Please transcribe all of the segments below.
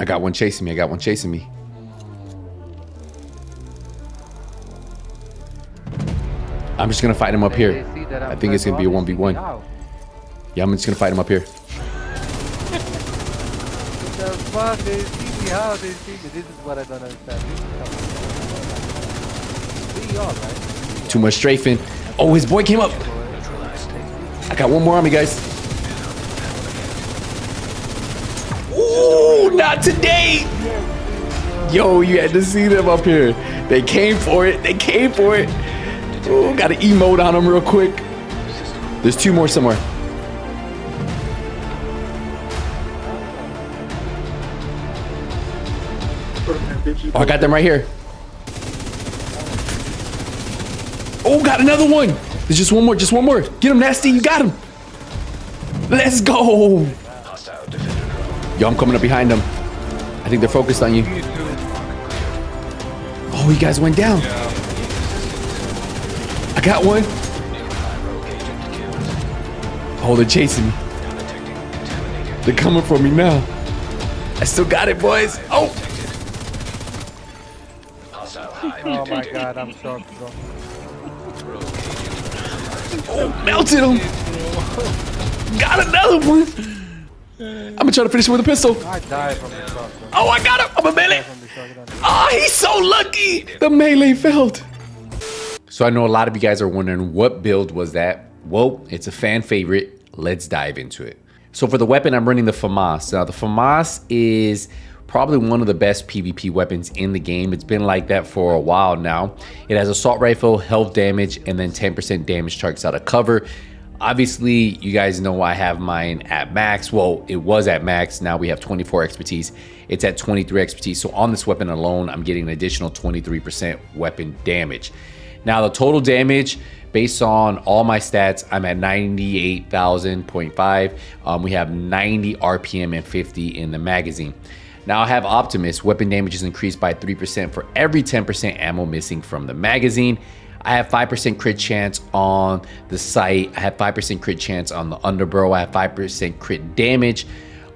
I got one chasing me. I got one chasing me. I'm just going to fight him up here. I think it's going to be a 1v1. Yeah, I'm just going to fight him up here. The fuck? They see me how? They see me. This is what I don't understand. We all, right? Too much strafing. Oh, his boy came up. I got one more on me, guys. Ooh, not today. Yo, you had to see them up here. They came for it. They came for it. Ooh, got an emote on them real quick. There's two more somewhere. Oh, I got them right here. Oh, got another one. There's just one more. Just one more. Get him, Nasty. You got him. Let's go. Yo, I'm coming up behind them. I think they're focused on you. Oh, you guys went down. I got one. Oh, they're chasing me. They're coming for me now. I still got it, boys. Oh. Oh my god, I'm shocked, bro. Oh, melted him. Got another one. I'm gonna try to finish him with a pistol. I died from the shot, bro. Oh, I got him. I'm a melee. Oh, he's so lucky. The melee failed. So I know a lot of you guys are wondering what build was that? Well, it's a fan favorite. Let's dive into it. So for the weapon, I'm running the FAMAS. Now the FAMAS is probably one of the best PvP weapons in the game. It's been like that for a while now. It has assault rifle, health damage, and then 10% damage targets out of cover. Obviously, you guys know I have mine at max. Well, it was at max. Now we have 24 expertise. It's at 23 expertise. So on this weapon alone, I'm getting an additional 23% weapon damage. Now the total damage, based on all my stats, I'm at 98,000.5. We have 90 RPM and 50 in the magazine. Now I have Optimus. Weapon damage is increased by 3% for every 10% ammo missing from the magazine. I have 5% crit chance on the sight. I have 5% crit chance on the underbarrel. I have 5% crit damage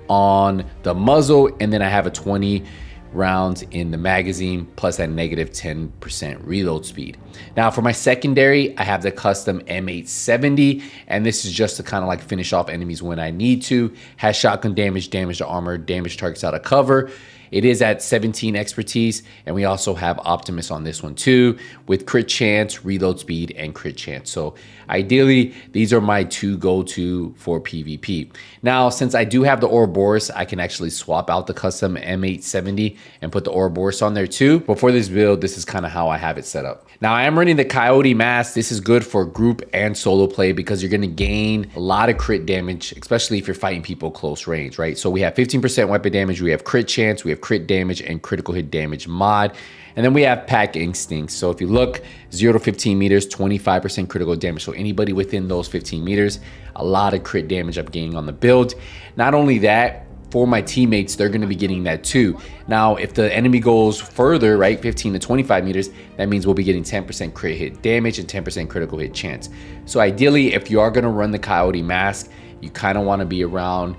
on the muzzle. And then I have a 20 rounds in the magazine plus that negative 10% reload speed. Now for my secondary, I have the custom M870, and this is just to kind of like finish off enemies when I need to. Has shotgun damage, damage to armor, damage targets out of cover. It is at 17 expertise, and we also have Optimus on this one too, with crit chance, reload speed, and crit chance. So ideally, these are my two go-to for PvP. Now, since I do have the Ouroboros, I can actually swap out the custom M870 and put the Ouroboros on there too. But for this build, this is kind of how I have it set up. Now, I am running the Coyote mask. This is good for group and solo play because you're gonna gain a lot of crit damage, especially if you're fighting people close range, right? So we have 15% weapon damage, we have crit chance, we have crit damage and critical hit damage mod. And then we have pack instincts. So if you look 0 to 15 meters, 25% critical damage. So anybody within those 15 meters, a lot of crit damage I'm getting on the build. Not only that, for my teammates, they're gonna be getting that too. Now, if the enemy goes further, right, 15 to 25 meters, that means we'll be getting 10% crit hit damage and 10% critical hit chance. So ideally, if you are gonna run the Coyote mask, you kind of wanna be around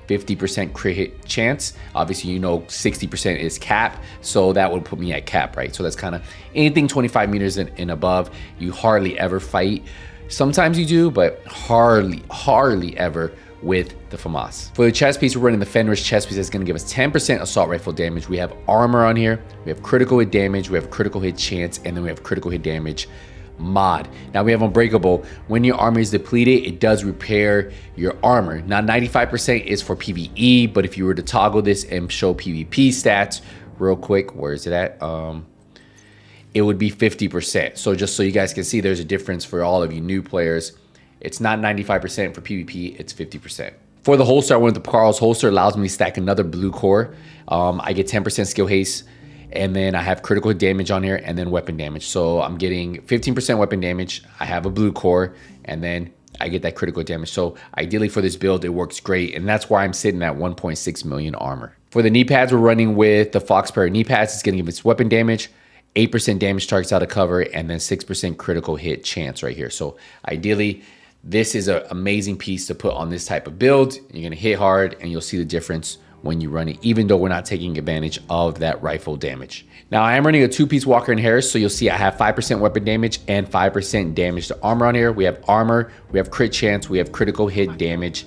50% crit hit chance. Obviously, you know 60% is cap, so that would put me at cap, right? So that's kind of anything 25 meters and above, you hardly ever fight. Sometimes you do, but hardly ever with the FAMAS. For the chest piece, we're running the Fenris chest piece. That's going to give us 10% assault rifle damage. We have armor on here, we have critical hit damage, we have critical hit chance, and then we have critical hit damage mod. Now we have Unbreakable. When your armor is depleted, it does repair your armor. Now 95% is for PvE, but if you were to toggle this and show PvP stats real quick, where is it at? It would be 50%. So just so you guys can see, there's a difference for all of you new players. It's not 95% for PvP, it's 50%. For the holster, I went with the Carl's holster. Allows me to stack another blue core. I get 10% skill haste, and then I have critical damage on here, and then weapon damage. So I'm getting 15% weapon damage. I have a blue core, and then I get that critical damage. So ideally for this build, it works great, and that's why I'm sitting at 1.6 million armor. For the knee pads, we're running with the Fox Pair knee pads. It's gonna give us weapon damage, 8% damage targets out of cover, and then 6% critical hit chance right here. So ideally, this is an amazing piece to put on this type of build. You're gonna hit hard, and you'll see the difference when you run it, even though we're not taking advantage of that rifle damage. Now I am running a 2-piece Walker and Harris, so you'll see I have 5% weapon damage and 5% damage to armor on here. We have armor, we have crit chance, we have critical hit damage.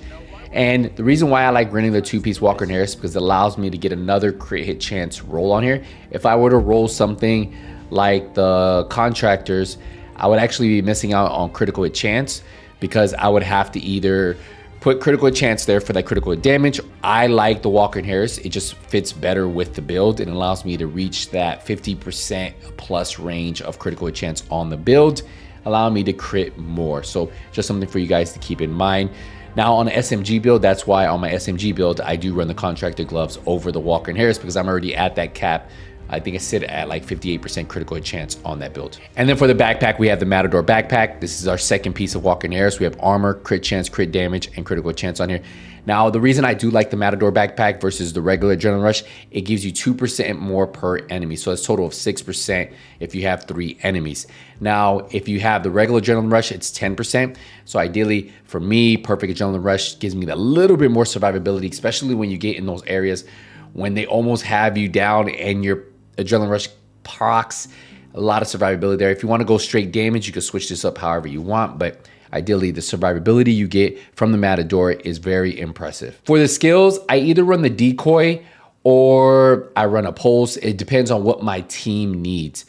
And the reason why I like running the 2-piece Walker and Harris is because it allows me to get another crit hit chance roll on here. If I were to roll something like the contractors, I would actually be missing out on critical hit chance, because I would have to either put critical hit chance there for that critical hit damage. I like the Walker and Harris. It just fits better with the build and allows me to reach that 50% plus range of critical hit chance on the build, allowing me to crit more. So just something for you guys to keep in mind. Now on the SMG build, that's why on my SMG build, I do run the contractor gloves over the Walker and Harris, because I'm already at that cap. I think I sit at like 58% critical hit chance on that build. And then for the backpack, we have the Matador backpack. This is our second piece of Walker and Harris. We have armor, crit chance, crit damage, and critical chance on here. Now, the reason I do like the Matador backpack versus the regular Adrenaline Rush, it gives you 2% more per enemy. So it's a total of 6% if you have 3 enemies. Now, if you have the regular Adrenaline Rush, it's 10%. So ideally, for me, perfect Adrenaline Rush gives me a little bit more survivability, especially when you get in those areas when they almost have you down and your Adrenaline Rush procs. A lot of survivability there. If you want to go straight damage, you can switch this up however you want, but ideally the survivability you get from the Matador is very impressive. For the skills, I either run the decoy or I run a pulse. It depends on what my team needs.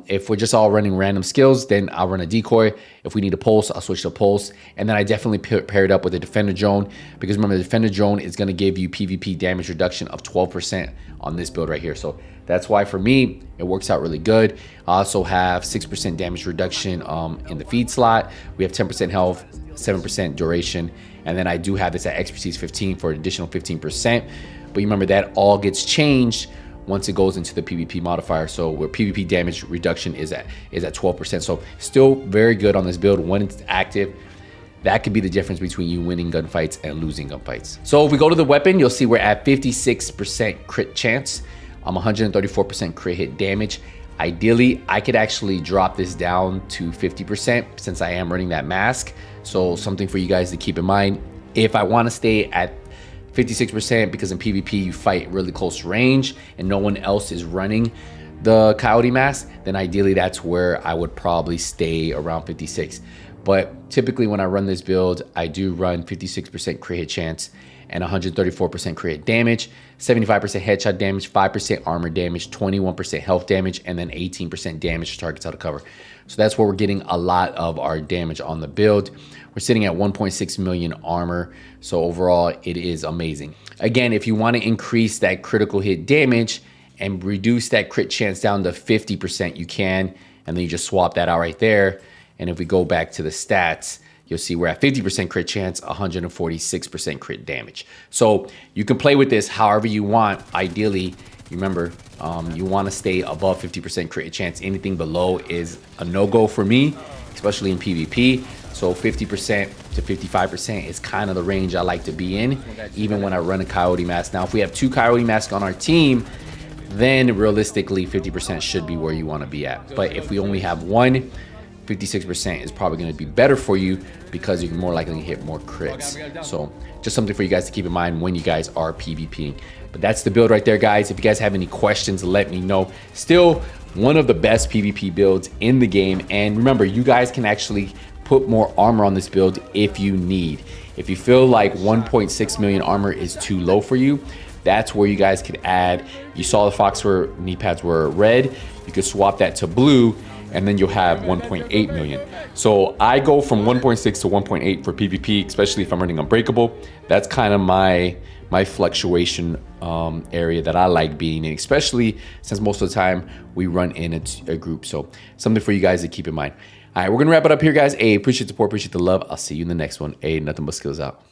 If we're just all running random skills, then I'll run a decoy. If we need a pulse, I'll switch to pulse. And then I definitely pair it up with a defender drone, because remember, the defender drone is going to give you PvP damage reduction of 12% on this build right here. So that's why for me, it works out really good. I also have 6% damage reduction in the feed slot. We have 10% health, 7% duration. And then I do have this at expertise 15 for an additional 15%. But you remember that all gets changed once it goes into the PvP modifier. So where PvP damage reduction is at 12%. So still very good on this build when it's active. That could be the difference between you winning gunfights and losing gunfights. So if we go to the weapon, you'll see we're at 56% crit chance, 134% crit hit damage. Ideally, I could actually drop this down to 50% since I am running that mask. So something for you guys to keep in mind. If I want to stay at 56%, because in PvP you fight really close range and no one else is running the Coyote mask, then ideally that's where I would probably stay around 56. But typically when I run this build, I do run 56% crit hit chance and 134% crit hit damage, 75% headshot damage, 5% armor damage, 21% health damage, and then 18% damage to targets out of cover. So that's where we're getting a lot of our damage on the build. We're sitting at 1.6 million armor. So overall, it is amazing. Again, if you want to increase that critical hit damage and reduce that crit chance down to 50%, you can. And then you just swap that out right there. And if we go back to the stats, you'll see we're at 50% crit chance, 146% crit damage. So you can play with this however you want. Ideally, remember, you want to stay above 50% crit chance. Anything below is a no-go for me, especially in PvP. So 50% to 55% is kind of the range I like to be in, even when I run a Coyote mask. Now, if we have 2 Coyote masks on our team, then realistically 50% should be where you want to be at. But if we only have one, 56% is probably going to be better for you, because you're more likely to hit more crits. So just something for you guys to keep in mind when you guys are PvPing. But that's the build right there, guys. If you guys have any questions, let me know. Still one of the best PvP builds in the game. And remember, you guys can actually put more armor on this build if you need. If you feel like 1.6 million armor is too low for you, that's where you guys could add. You saw the Foxfur knee pads were red. You could swap that to blue, and then you'll have 1.8 million. So I go from 1.6 to 1.8 for PvP, especially if I'm running Unbreakable. That's kind of my fluctuation area that I like being in, especially since most of the time we run in a group. So something for you guys to keep in mind. All right, we're gonna wrap it up here, guys. Appreciate the support, appreciate the love. I'll see you in the next one. Nothing but skills out.